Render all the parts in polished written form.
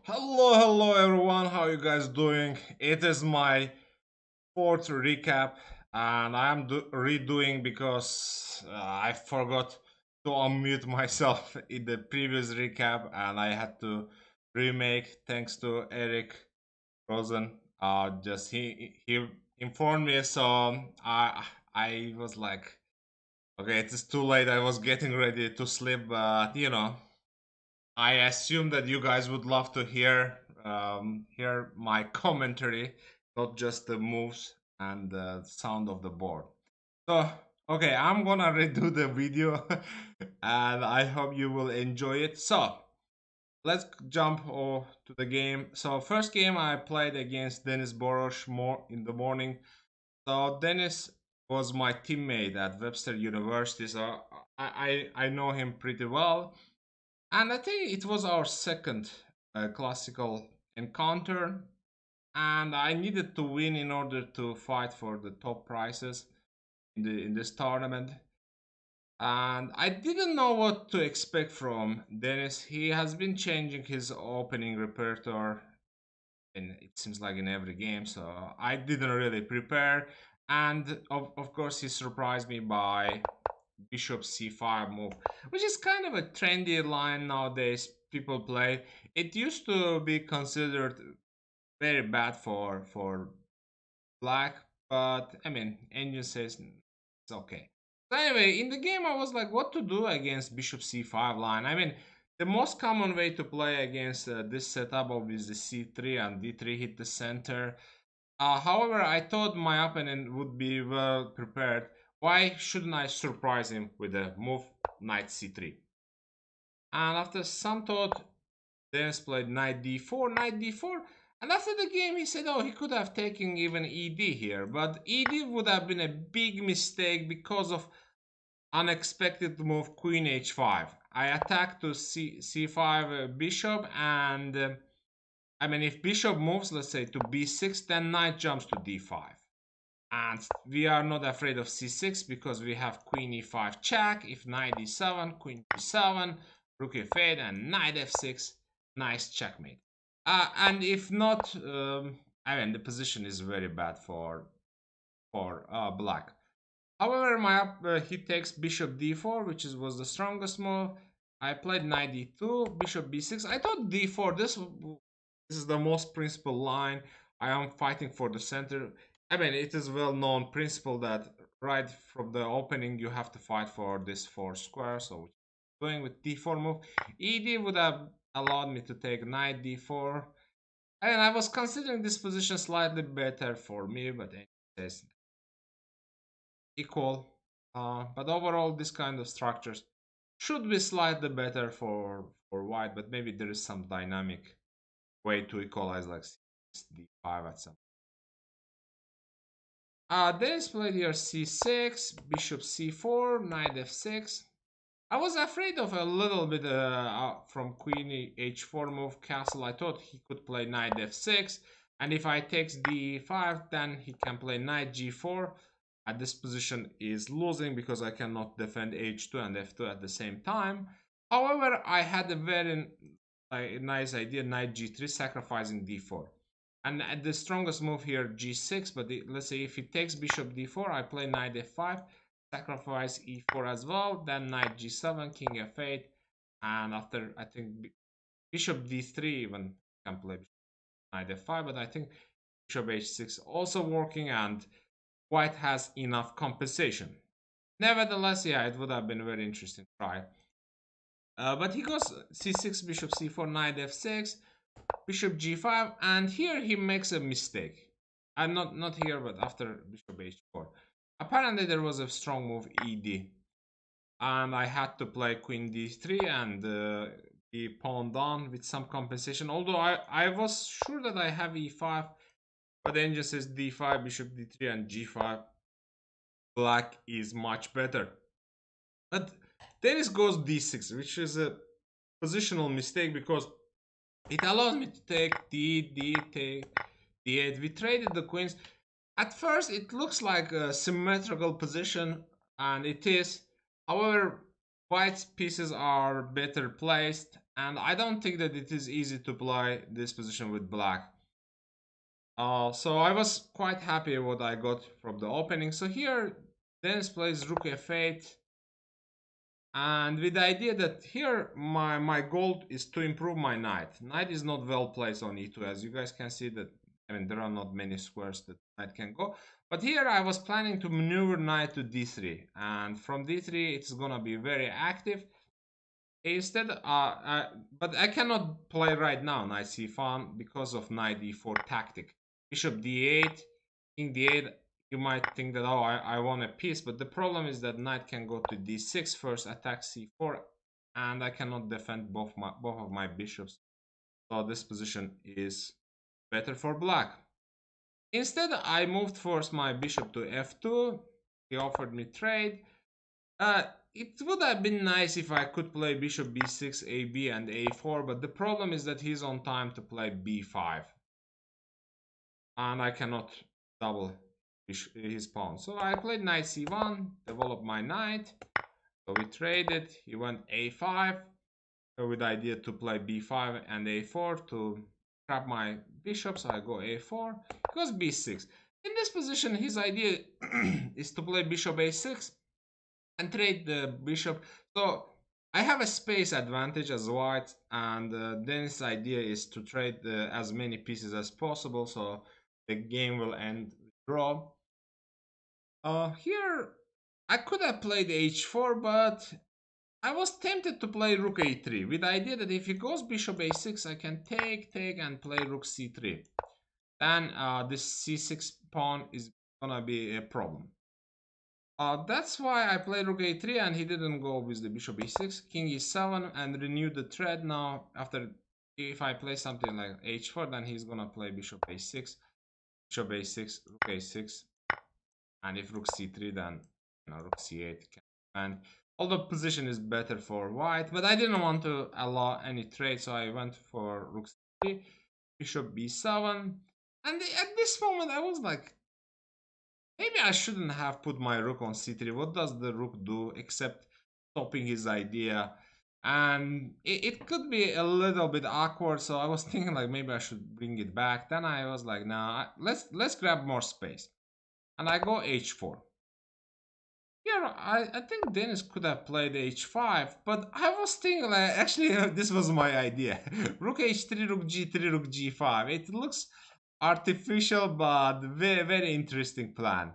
Hello everyone, how you guys doing? It is my fourth recap and I am redoing because I forgot to unmute myself in the previous recap and I had to remake thanks to Eric Rosen. Just he informed me, so I was like, okay, it is too late. I was getting ready to sleep, but I assume that you guys would love to hear my commentary, not just the moves and the sound of the board. So, okay, I'm gonna redo the video, and I hope you will enjoy it. So, let's jump to the game. So, first game I played against Dennis Borosh more in the morning. So, Dennis was my teammate at Webster University, so I know him pretty well. And I think it was our second classical encounter, and I needed to win in order to fight for the top prizes in this tournament. And I didn't know what to expect from Dennis. He has been changing his opening repertoire, and it seems like in every game. So I didn't really prepare, and of course he surprised me by bishop c5 move, which is kind of a trendy line nowadays. People play. It used to be considered very bad for black, but I mean, engine says it's okay. So anyway, in the game, I was like, what to do against bishop c5 line? I mean, the most common way to play against this setup is the c3 and d3 hit the center. However, I thought my opponent would be well prepared. Why shouldn't I surprise him with a move knight c3? And after some thought, Dennis played knight d4, and after the game he said, oh, he could have taken even ed here, but ed would have been a big mistake because of unexpected move queen h5. I attacked to c5 bishop, and I mean, if bishop moves, let's say to b6, then knight jumps to d5. And we are not afraid of c6 because we have queen e5 check. If knight d7, queen d7, rook f8, and knight f6, nice checkmate. And if not, I mean, the position is very bad for black. However, he takes bishop d4, which was the strongest move. I played knight d2, bishop b6. I thought d4. This is the most principal line. I am fighting for the center. I mean, it is well known principle that right from the opening you have to fight for this four square. So going with d4 move, ed would have allowed me to take knight d4. And I was considering this position slightly better for me, but it's equal. But overall, this kind of structures should be slightly better for white, but maybe there is some dynamic way to equalize like d5 at some. Dennis played here c6, bishop c4, knight f6. I was afraid of a little bit from queen h4 move castle. I thought he could play knight f6, and if I takes d5, then he can play knight g4. At this position is losing because I cannot defend h2 and f2 at the same time. However, I had a very nice idea, knight g3, sacrificing d4. And the strongest move here, g6, but let's say if he takes bishop d4, I play knight f5, sacrifice e4 as well, then knight g7, king f8, and after, I think, bishop d3 even can play knight f5, but I think bishop h6 also working, and white has enough compensation. Nevertheless, yeah, it would have been a very interesting try. But he goes c6, bishop c4, knight f6, bishop g5, and here he makes a mistake. And not here, but after bishop h4. Apparently there was a strong move ed, and I had to play queen d3 and be pawn down with some compensation. Although I was sure that I have e5, but then just says d5, bishop d3, and g5. Black is much better. But Dennis goes d6, which is a positional mistake because it allows me to take take d8. We traded the queens. At first, it looks like a symmetrical position, and it is. However, white's pieces are better placed, and I don't think that it is easy to play this position with black. So I was quite happy what I got from the opening. So here Dennis plays rook f8, and with the idea that here my goal is to improve my knight. Knight is not well placed on e2, as you guys can see that, I mean, there are not many squares that knight can go. But here I was planning to maneuver knight to d3, and from d3 it's gonna be very active. Instead, but I cannot play right now knight c5 because of knight d4 tactic. Bishop d8, king d8. You might think that, oh, I want a piece, but the problem is that knight can go to d6 first, attack c4, and I cannot defend both of my bishops. So this position is better for black. Instead, I moved first my bishop to f2. He offered me trade. Uh, it would have been nice if I could play bishop b6, ab, and a4, but the problem is that he's on time to play b5. And I cannot double his pawn. So I played knight c1, developed my knight. So we traded, he went a5, with the idea to play b5 and a4 to trap my bishop, so I go a4, he goes b6. In this position, his idea is to play bishop a6 and trade the bishop. So I have a space advantage as white, and Dennis' idea is to trade as many pieces as possible, so the game will end with draw. Here I could have played h4, but I was tempted to play rook a3 with the idea that if he goes bishop a6, I can take, and play rook c3. Then this c6 pawn is gonna be a problem. That's why I played rook a3 and he didn't go with the bishop e6, king e7, and renew the thread. Now after, if I play something like h4, then he's gonna play bishop a6, rook a6, and if rook c3, then rook c8 and although position is better for white, but I didn't want to allow any trade, so I went for rook c3, bishop b7, and at this moment I was like, maybe I shouldn't have put my rook on c3. What does the rook do except stopping his idea? And it could be a little bit awkward, so I was thinking like maybe I should bring it back. Then I was like, nah, let's grab more space. And I go h4. Here, I think Dennis could have played h5, but I was thinking like, actually, this was my idea. Rook h3, rook g3, rook g5. It looks artificial, but very, very interesting plan.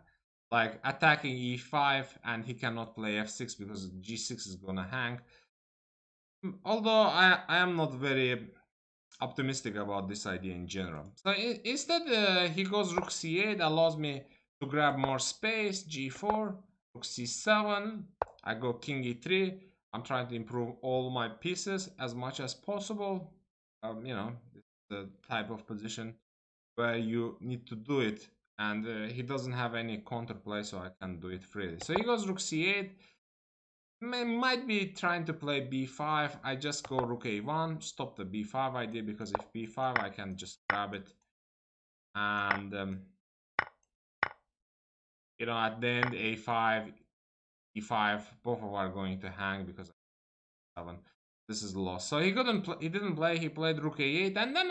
Like attacking e5, and he cannot play f6 because g6 is gonna hang. Although I am not very optimistic about this idea in general. So instead, he goes rook c8, allows me to grab more space, g4, rook c7, I go king e3. I'm trying to improve all my pieces as much as possible. It's the type of position where you need to do it, and he doesn't have any counterplay, so I can do it freely. So he goes rook c8. Might be trying to play b5. I just go rook a1, stop the b5 idea, because if b5 I can just grab it, and at the end a5, e5, both of them are going to hang because 7. This is lost. So he couldn't play, he didn't play, he played rook a8, and then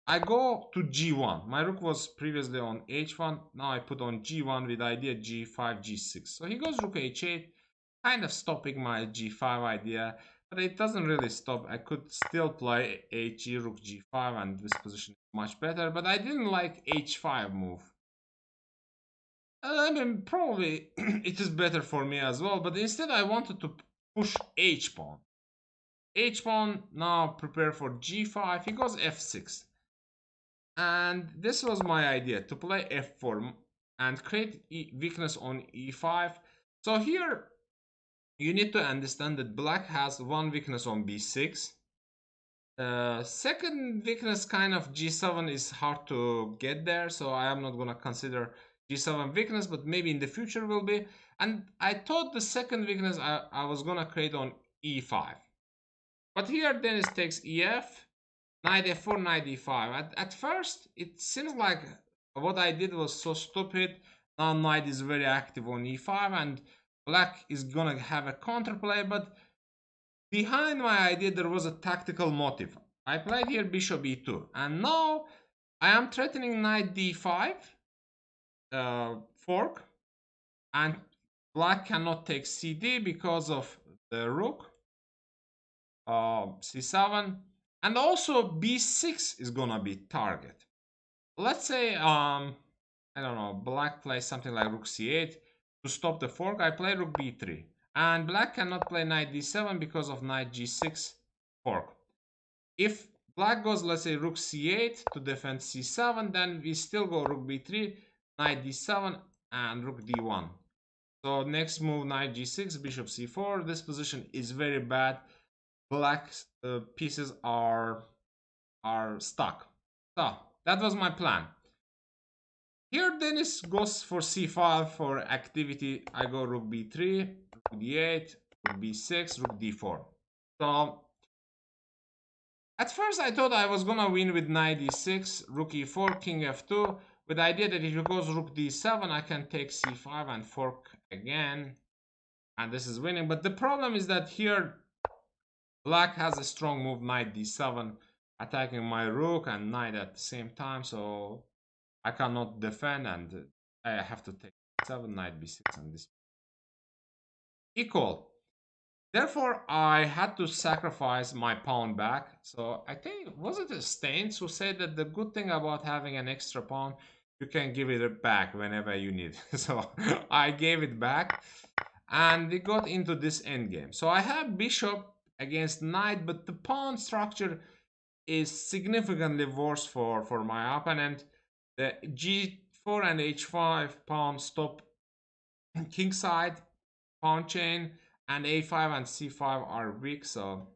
I go to g1. My rook was previously on h1, now I put on g1 with idea g5, g6. So he goes rook h8, kind of stopping my g5 idea, but it doesn't really stop. I could still play he, rook g5, and this position is much better, but I didn't like h5 move. I mean, probably it is better for me as well, but instead I wanted to push h pawn. H pawn, now prepare for g5, he goes f6. And this was my idea, to play f4 and create weakness on e5. So here you need to understand that black has one weakness on b6. Second weakness, kind of g7, is hard to get there, so I am not gonna consider g7 weakness, but maybe in the future will be. And I thought the second weakness I was gonna create on e5. But here Dennis takes ef, knight f4, knight e5. At first, it seems like what I did was so stupid. Now knight is very active on e5, and black is gonna have a counterplay, but behind my idea there was a tactical motive. I played here bishop e2, and now I am threatening knight d5 fork, and black cannot take cd because of the rook, c7, and also b6 is gonna be target. Let's say I don't know, black plays something like rook c8 to stop the fork. I play rook b3, and black cannot play knight d7 because of knight g6 fork. If black goes, let's say, rook c8 to defend c7, then we still go rook b3, knight d7, and rook d1. So next move, knight g6, bishop c4. This position is very bad. Black's pieces are stuck. So that was my plan. Here Dennis goes for c5 for activity. I go rook b3, rook d8, rook b6, rook d4. So at first I thought I was gonna win with knight d6, rook e4, king f2, with the idea that if he goes rook d7, I can take c5 and fork again, and this is winning. But the problem is that here black has a strong move, knight d7, attacking my rook and knight at the same time, so I cannot defend, and I have to take 7, knight b6, and this equal. Therefore, I had to sacrifice my pawn back. So I think, was it a Staines who said that the good thing about having an extra pawn, you can give it back whenever you need. So I gave it back, and we got into this endgame. So I have bishop against knight, but the pawn structure is significantly worse for my opponent. The g4 and h5 pawn stop king side pawn chain, and a5 and c5 are weak, so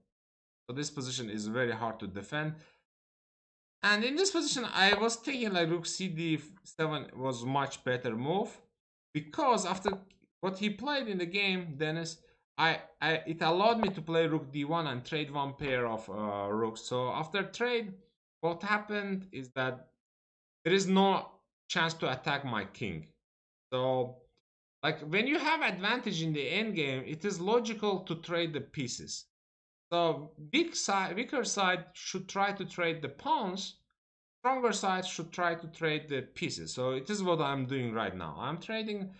this position is very hard to defend. And in this position I was thinking like rook cd7 was much better move, because after what he played in the game, Dennis, it allowed me to play rook d1 and trade one pair of rooks. So after trade, what happened is that there is no chance to attack my king. So like when you have advantage in the end game, it is logical to trade the pieces. So weaker side should try to trade the pawns. Stronger side should try to trade the pieces. So it is what I'm doing right now. I'm trading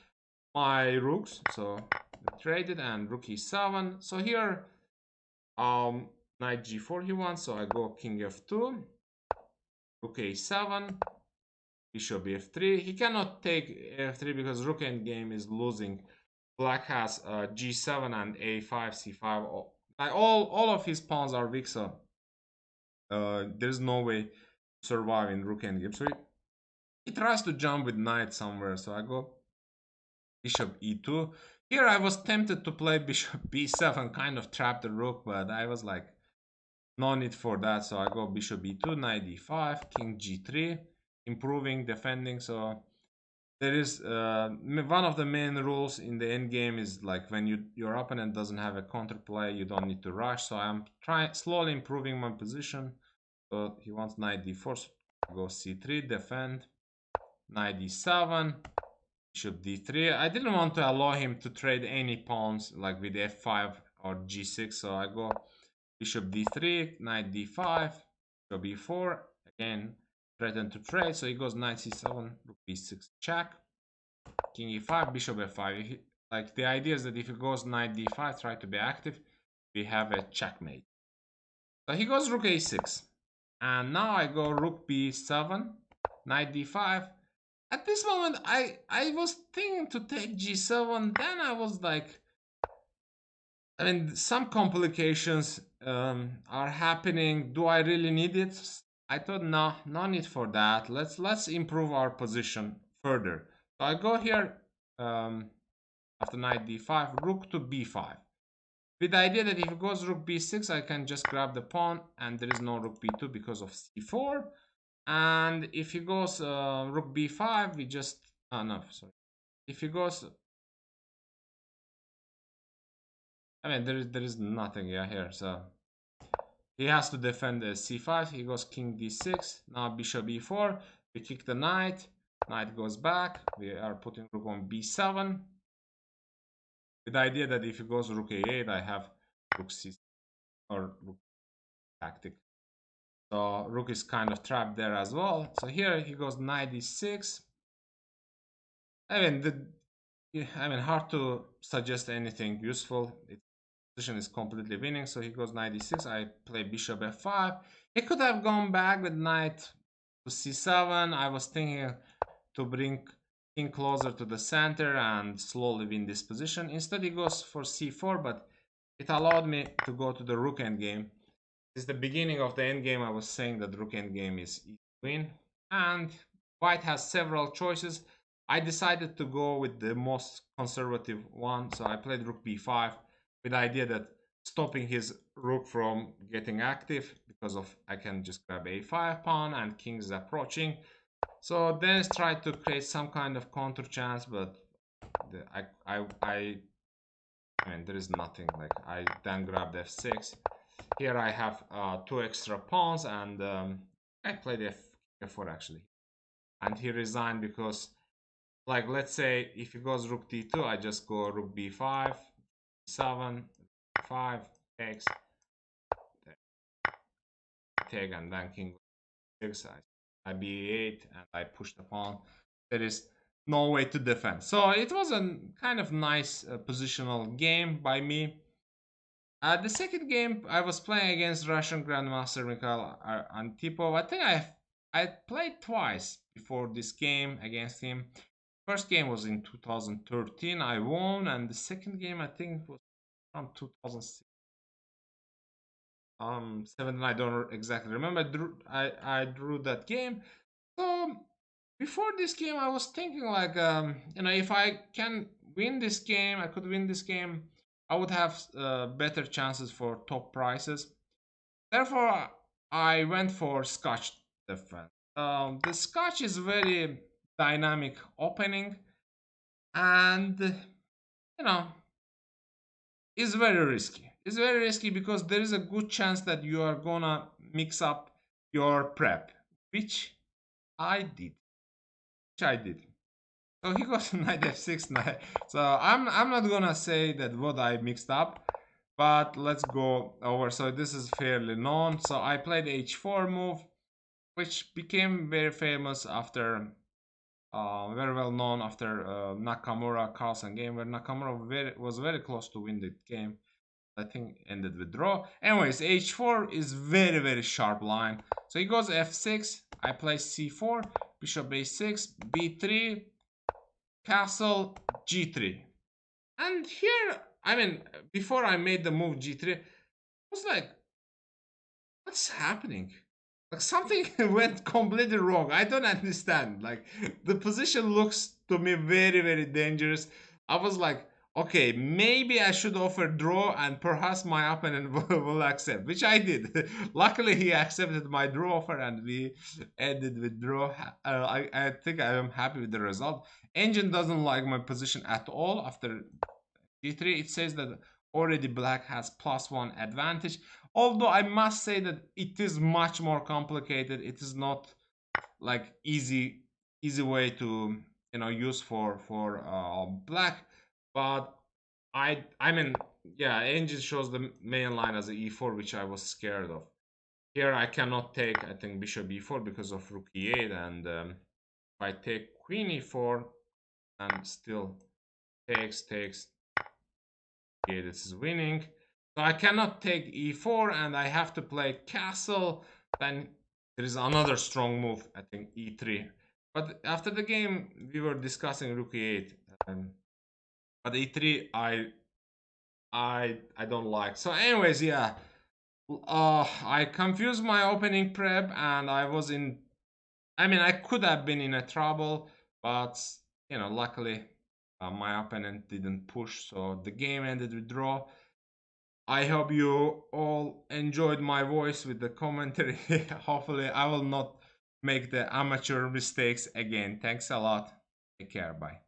my rooks. So I traded, and rook e7. So here, knight g4 he wants. So I go king f2, rook a7, bishop f3. He cannot take f3 because rook endgame is losing. Black has g7 and a5, c5. All of his pawns are weak, so there's no way to survive in rook endgame. So he tries to jump with knight somewhere. So I go bishop e2. Here I was tempted to play bishop b7, kind of trap the rook, but I was like, no need for that. So I go bishop e2, knight d5, king g3, improving, defending. So there is one of the main rules in the end game is like when your opponent doesn't have a counterplay, you don't need to rush. So I'm slowly improving my position. So he wants knight d4, so go c3, defend, knight d7, bishop d3. I didn't want to allow him to trade any pawns like with f5 or g6, so I go bishop d3, knight d5, bishop e4, again threaten to trade, so he goes knight c7, rook b6 check, king e5, bishop f5. Like the idea is that if he goes knight d5, try to be active, we have a checkmate. So he goes rook a6, and now I go rook b7, knight d5. At this moment, I was thinking to take g7. Then I was like, I mean, some complications are happening. Do I really need it? I thought, no need for that. Let's improve our position further. So I go here after knight d5, rook to b5. With the idea that if it goes rook b6, I can just grab the pawn, and there is no rook b2 because of c4. And if he goes rook b5, we just... Oh, no, sorry. If he goes... I mean, there is nothing here, so... He has to defend the c5. He goes king d6. Now bishop e4. We kick the knight. Knight goes back. We are putting rook on b7. With the idea that if he goes rook a8, I have rook c6. or rook tactic. So rook is kind of trapped there as well. So here he goes knight d6. I mean, hard to suggest anything useful. Its position is completely winning. So he goes knight d6. I play bishop f5. He could have gone back with knight to c7. I was thinking to bring king closer to the center and slowly win this position. Instead, he goes for c4, but it allowed me to go to the rook endgame. Since the beginning of the endgame, I was saying that rook endgame is easy to win. And white has several choices. I decided to go with the most conservative one, so I played rook b5 with the idea that stopping his rook from getting active because of I can just grab a5 pawn and king is approaching. So Dennis tried to create some kind of counter chance, but I mean there is nothing. Like I then grabbed f6. Here I have two extra pawns, and I played f4 actually. And he resigned because, like, let's say if he goes rook d2, I just go rook b5, 7, 5, takes, take, and then king 6. I b8 and I push the pawn. There is no way to defend. So it was a kind of nice positional game by me. The second game I was playing against Russian Grandmaster Mikhail Antipov. I think I played twice before this game against him. First game was in 2013. I won, and the second game I think was from 2006. 7. I don't exactly remember. I drew that game. So before this game, I was thinking like, if I can win this game, I could win this game. I would have better chances for top prizes. Therefore, I went for Scotch defense. The Scotch is very dynamic opening, and is very risky. It's very risky because there is a good chance that you are gonna mix up your prep, which I did. Which I did. So he goes knight f6 knight. So I'm not gonna say that what I mixed up, but let's go over. So this is fairly known. So I played h4 move, which became very famous after, very well known after Nakamura Carlsen game, where Nakamura was very close to win the game. I think ended with draw. Anyways, h4 is very sharp line. So he goes f6. I play c4, bishop a6, b3, castle, g3. And here, I mean, before I made the move g3, I was like, what's happening? Like something went completely wrong. I don't understand. Like the position looks to me very dangerous. I was like, okay, maybe I should offer draw and perhaps my opponent will accept, which I did. Luckily, he accepted my draw offer and we ended with draw. I think I am happy with the result. Engine doesn't like my position at all after g3. It says that already black has +1 advantage. Although I must say that it is much more complicated. It is not like easy way to use for black. But I mean, yeah, engine shows the main line as a e4, which I was scared of. Here I cannot take, I think, bishop e4 because of rook e8, and if I take queen e4 and still takes. Okay, this is winning. So I cannot take e4 and I have to play castle. Then there is another strong move, I think e3. But after the game, we were discussing rook e8. But e3, I don't like. So anyways, yeah. I confused my opening prep and I was in... I mean, I could have been in a trouble, but, luckily my opponent didn't push. So the game ended with draw. I hope you all enjoyed my voice with the commentary. Hopefully, I will not make the amateur mistakes again. Thanks a lot. Take care. Bye.